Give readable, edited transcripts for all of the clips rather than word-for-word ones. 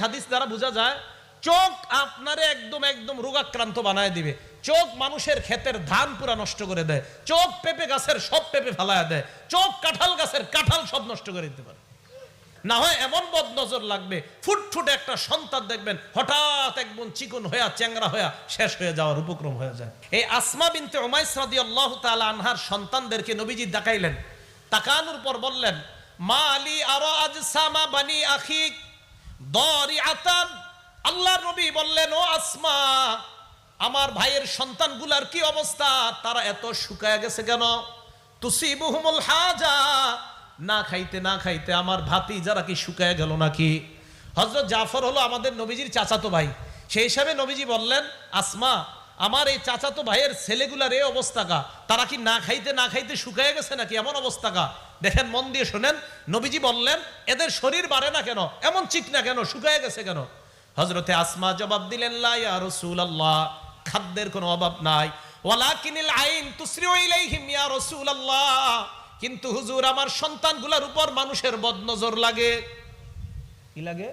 হাদিস দ্বারা বোঝা যায় চোখ আপনারে একদম একদম রোগাক্রান্ত বানায় দিবে। চোখ মানুষের ক্ষেতের ধান পুরা নষ্ট করে দেয়। চোখ পেঁপে গাছের সব পেঁপে ফালায় দেয়। চোখ কাঁঠাল গাছের কাঁঠাল সব নষ্ট করে দিতে পারে। না হয় এমন বদনজর লাগবে, ফুটফুটে একটা সন্তান দেখবেন হঠাৎ একদম চিকন হইয়া চ্যাংরা হইয়া শেষ হয়ে যাওয়ার উপক্রম হয়ে যায়। এই আসমা বিনতে উমাইস রাদিয়াল্লাহু তাআলা আনহার সন্তানদেরকে নবীজি দেখাইলেন। তাকানোর পর বললেন, মা আলী আরা আজসামা বানি আখিক দারিআতান। আল্লাহর নবী বললেন, ও আসমা, আমার ভাইয়ের সন্তানগুলার কি অবস্থা? তারা এত শুকায় গেছে কেন? তুসিবুহুমুল হাজা, না খাইতে না খাইতে আমার ভাতিজারা কি শুকায় গেল নাকি? হযরত জাফর হলো আমাদের নবীজির চাচাতো ভাই। সেই হিসাবে নবীজি বললেন, আসমা, আমার এই চাচাতো ভাইয়ের ছেলেগুলার এই অবস্থা কা? তারা কি না খাইতে না খাইতে শুকায় গেছে নাকি? এমন অবস্থা কা? দেখেন, মন দিয়ে শোনেন। নবীজি বললেন, এদের শরীর বাড়ে না কেন? এমন চিকনা কেন? শুকায় গেছে কেন? হযরতে আসমা জবাব দিলেন, লা ইয়া রাসূলুল্লাহ, খাদ্যের কোনো অভাব নাই। ওয়ালাকিনিল আইন তুসরিউ ইলাইহিম ইয়া রাসূলুল্লাহ, কিন্তু হুজুর, আমার সন্তানগুলোর উপর মানুষের বদনজর লাগে। কি লাগে?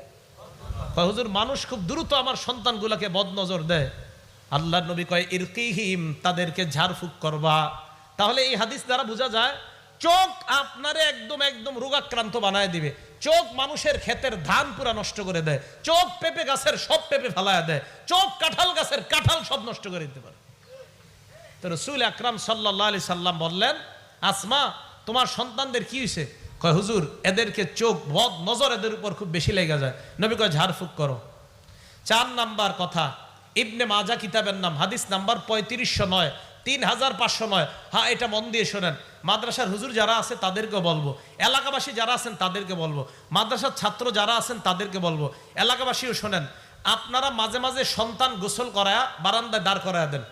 হুজুর, মানুষ খুব দ্রুত আমার সন্তানগুলোকে বদনজর দেয়। আল্লাহর নবী কয়, ইরকিহিম, তাদেরকে ঝাড়ফুঁক করবা। তাহলে এই হাদিস দ্বারা বোঝা যায় চোখ আপনারে একদম একদম রোগাক্রান্ত বানায় দিবে। চোখ মানুষের ক্ষেতের ধান পুরা নষ্ট করে দেয়। চোখ পেঁপে গাছের সব পেঁপে ফালায় দেয়। চোখ কাঁঠাল গাছের কাঁঠাল সব নষ্ট করে দিতে পারে। তো রাসূল আকরাম সাল্লাল্লাহু আলাইহি সাল্লাম বললেন, আসমা, তোমার সন্তানদের কি হয়েছে? কয়, হুজুর, এদেরকে চোখ বদ নজর এদের উপর খুব বেশি লেগে যায়। নবী কয়, ঝাড়ফুঁক করো। 4 নাম্বার কথা, ইবনে মাজা কিতাবের নাম, হাদিস নাম্বার 3509, 3509। হ্যাঁ, এটা মন দিয়ে শোনেন। মাদ্রাসার হুজুর যারা আছে তাদেরকে বলবো, এলাকাবাসী যারা আছেন তাদেরকে বলবো, মাদ্রাসার ছাত্র যারা আছেন তাদেরকে বলবো, এলাকাবাসীও শোনেন। আপনারা মাঝে মাঝে সন্তান গোসল করায়া বারান্দায় দাঁড় করায়া দেন,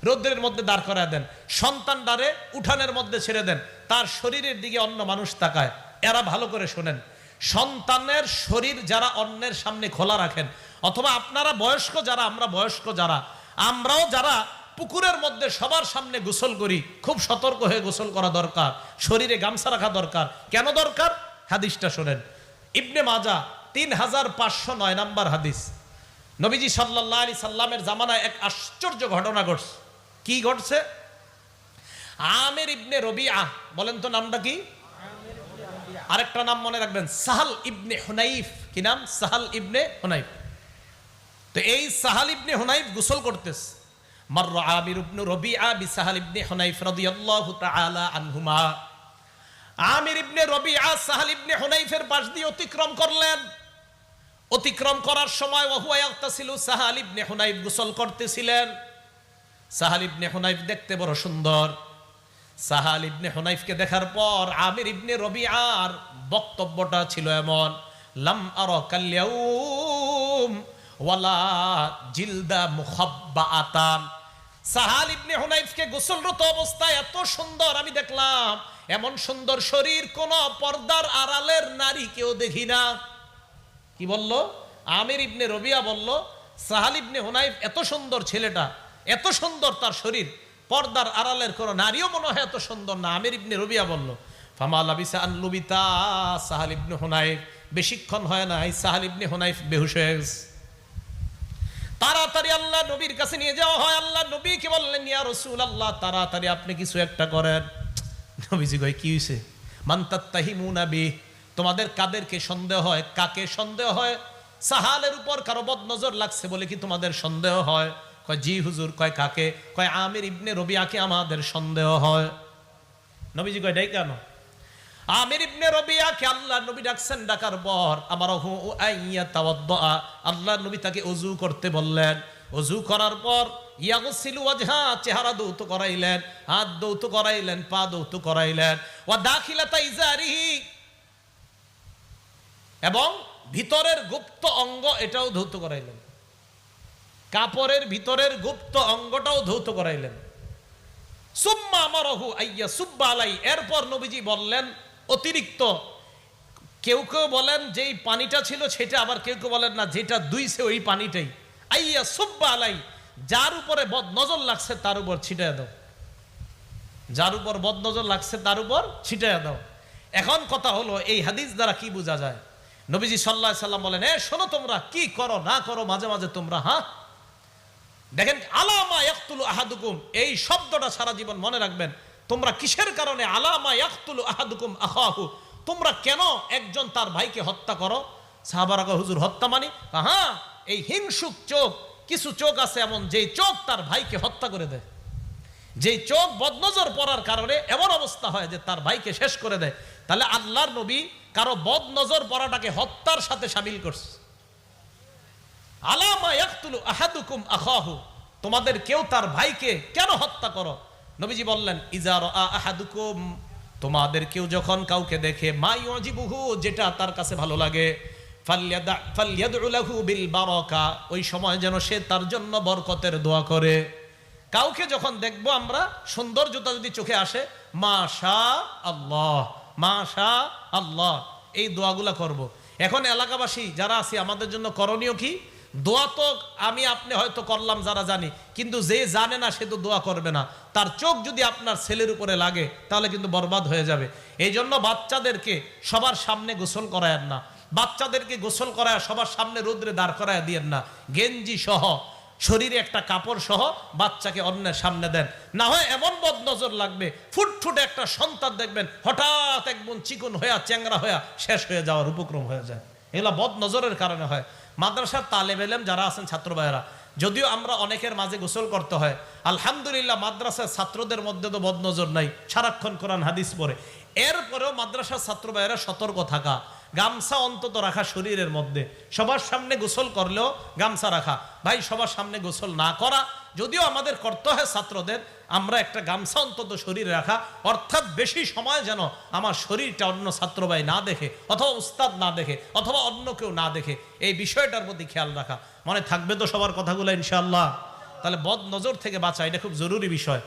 রৌদ্রের মধ্যে দাঁড় করায় দেন। সন্তান ডারে উঠানের মধ্যে ছেড়ে দেন, তার শরীরের দিকে অন্য মানুষ তাকায়। এরা ভালো করে শোনেন, সন্তানের শরীর যারা অন্যের সামনে খোলা রাখেন, অথবা আপনারা বয়স্ক যারা, আমরা বয়স্ক যারা, আমরাও যারা পুকুরের মধ্যে সবার সামনে গোসল করি, খুব সতর্ক হয়ে গোসল করা দরকার। শরীরে গামছা রাখা দরকার। কেন দরকার? হাদিসটা শোনেন। ইবনে মাজা 3509 নাম্বার হাদিস। নবীজি সাল্লাল্লাহু আলাইহি সাল্লামের জামানায় এক আশ্চর্য ঘটনা ঘটছে। কি ঘটছে? আমির ইবনে রবিআ, বলেন তো নামটা কি? আরেকটা নাম মনে রাখবেন, সাহাল ইবনে হুনাইফ। কি নাম? সাহাল ইবনে হুনাইফ। তো এই সাহাল ইবনে হুনাইফ গোসল করতেছে। মাররা আমির ইবনে রবিআ বিসাহাল ইবনে হুনাইফ রাদিয়াল্লাহু তাআলা আনহুমা। আমির ইবনে রবিআ সাহাল ইবনে হুনাইফের পাশ দিয়ে অতিক্রম করলেন। অতিক্রম করার সময় ওয়াহুয়া ইয়াগতাসিলু, সাহাল ইবনে হুনাইফ গোসল করতেছিলেন। সাহাল ইবনে হুনাইফ দেখতে বড় সুন্দর। সাহাল ইবনে হুনাইফকে দেখার পর আমির ইবনে রবিআর বক্তব্যটা ছিল এমন, লাম আরা কাল-ইয়াউম ওয়ালা জিলদা মুখাব্বাআতান। সাহাল ইবনে হুনাইফকে গোসলরত অবস্থায় এত সুন্দর আমি দেখলাম, এমন সুন্দর শরীর কোন পর্দার আড়ালের নারী কেউ দেখি না। কি বলল? আমির ইবনে রবিআ বলল, সাহাল ইবনে হুনাইফ এত সুন্দর ছেলেটা, এত সুন্দর তার শরীর, পর্দার আড়ালের কোন নারীও মনে হয় এত সুন্দর না। আমির ইবনে রবিআ বলল, ফামা লাবিসা আন লুবিতা সাহাল ইবনে হুনাইফ। বেশিক্ষণ হয় না, সাহাল ইবনে হুনাইফ বেহুশ হয়ে গেছে। তাড়াতাড়ি আল্লাহ নবীর কাছে নিয়ে যাওয়া হয়। আল্লাহ নবী কি বললেন, ইয়া রাসূলুল্লাহ, তাড়াতাড়ি আপনি কিছু একটা করেন। নবীজি কয়, কি হইছে? মান তাত্তাহিমুনা বি, তোমাদের কাদেরকে সন্দেহ হয়? কাকে সন্দেহ হয়? সাহালের উপর কারো বদনজর লাগছে বলে কি তোমাদের সন্দেহ হয়? কয়, জি হুজুর। কয়, কাকে? কয়, আমির ইবনে রবিআকে আমাদের সন্দেহ হয়। নবীজি কয়, ডাই কেন? আমির ইবনে রবিআকে আল্লাহ নবী ডাকছেন। ডাকার পর আমারহু আইয়া তাওয়াদ্দা, আল্লাহ নবী তাকে ওযু করতে বললেন। ওযু করার পর ইয়াগসিলু ওয়াজহা, চেহারা দৌত করাইলেন, হাত দৌত করাইলেন, পা দৌত করাইলেন। ওয়া দাখিলাতা ইজারিহি, এবং ভিতরের গুপ্ত অঙ্গ এটাও ধৌত করাইলেন। কাপড়ের ভিতরের গুপ্ত অঙ্গটাও ধৌত করাইলেন। সুম্মা আমারহু আইয়া সুব্বা আলাই, এরপর নবীজি বললেন অতিরিক্ত, কেউ কেউ বলেন যেই পানিটা ছিল সেটা, আবার কেউ কেউ বলেন না, যেটা দুইছে ওই পানিটাই। আইয়া সুব্বা আলাই, যার উপরে বদনজর লাগছে তার উপর ছিটাইয়া দাও। যার উপর বদনজর লাগছে তার উপর ছিটাইয়া দাও। এখন কথা হলো, এই হাদিস দ্বারা কি বোঝা যায়? নবীজি সাল্লাল্লাহু আলাইহি সাল্লাম বলেন, শোনো তোমরা কি করো না করো মাঝে মাঝে তোমরা, দেখেন আলামা ইয়াকতুলু আহাদুকুম, এই শব্দটা সারা জীবন মনে রাখবেন। তোমরা কিসের কারণে আলামা ইয়াকতুলু আহাদুকুম আখাহু, তোমরা কেন একজন তার ভাইকে হত্যা করো? সাহাবারা কয়, হুজুর হত্যা মানি? এই হিংসুক চোখ, কিছু চোখ আছে এমন যেই চোখ তার ভাইকে হত্যা করে দেয়, যেই চোখ বদনজর পড়ার কারণে এমন অবস্থা হয় যে তার ভাইকে শেষ করে দেয়। তাহলে আল্লাহর নবী কারো বদনজর পড়াটাকে হত্যার সাথে শামিল করছে। আলামা ইয়াকতুলু আহাদুকুম আখাহু, তোমাদের কেউ তার ভাইকে কেন হত্যা করো? নবীজি বললেন, ইজা রাআ আহাদুকুম, তোমাদের কেউ যখন কাউকে দেখে, মা ইউজিবুহু, যেটা তার কাছে ভালো লাগে, ফালইয়াদউ লাহু বিল বারাকা, ওই সময় যেন সে তার জন্য বরকতের দোয়া করে। কাউকে যখন দেখবো আমরা, সৌন্দর্যতা যদি চোখে আসে, মাশা আল্লাহ, মাশা আল্লাহ, এই দোয়াগুলা করব। এখন এলাকাবাসী যারা আছি, আমাদের জন্য করণীয় কি? দোয়া তো আমি আপনি হয়তো করলাম যারা জানি, কিন্তু যে জানে না সে তো দোয়া করবে না। তার চোখ যদি আপনার ছেলের উপরে লাগে তাহলে কিন্তু বরবাদ হয়ে যাবে। এই জন্য বাচ্চাদেরকে সবার সামনে গোসল করায়েন না, বাচ্চাদেরকে গোসল করায় সবার সামনে রোদ্রে দাঁড় করায় দিয়েন না। গেঞ্জি সহ, শরীরে একটা কাপড় সহ বাচ্চাকে অন্যের সামনে দেন, না হয় এমন বদনজর লাগবে, ফুটফুটে একটা সন্তান দেখবেন হঠাৎ একদম চিকন হয়ে চ্যাংরা হয়ে শেষ হয়ে যাওয়ার উপক্রম হয়ে যায়। এগুলো বদনজরের কারণে হয়। মাদ্রাসার তালেব ইলম যারা আছেন, ছাত্র ভাইয়েরা, যদিও আমরা অনেকের মাঝে গোসল করতে হয়, আলহামদুলিল্লাহ মাদ্রাসার ছাত্রদের মধ্যে তো বদনজর নাই, সারাক্ষণ কোরআন হাদিস পড়ে। এরপরেও মাদ্রাসার ছাত্র ভাইয়েরা সতর্ক থাকা, গামছা অন্তত রাখা শরীরের মধ্যে, সবার সামনে গোসল করলেও গামছা রাখা। ভাই, সবার সামনে গোসল না করা যদিও আমাদের করতে হয় ছাত্রদের, আমরা একটা গামছা অন্তত শরীরে রাখা, অর্থাৎ বেশি সময় যেন আমার শরীরটা অন্য ছাত্র ভাই না দেখে, অথবা উস্তাদ না দেখে, অথবা অন্য কেউ না দেখে, এই বিষয়টার প্রতি খেয়াল রাখা। মনে থাকবে তো সবার কথাগুলো ইনশাআল্লাহ? তাহলে বদ নজর থেকে বাঁচা এটা খুব জরুরি বিষয়।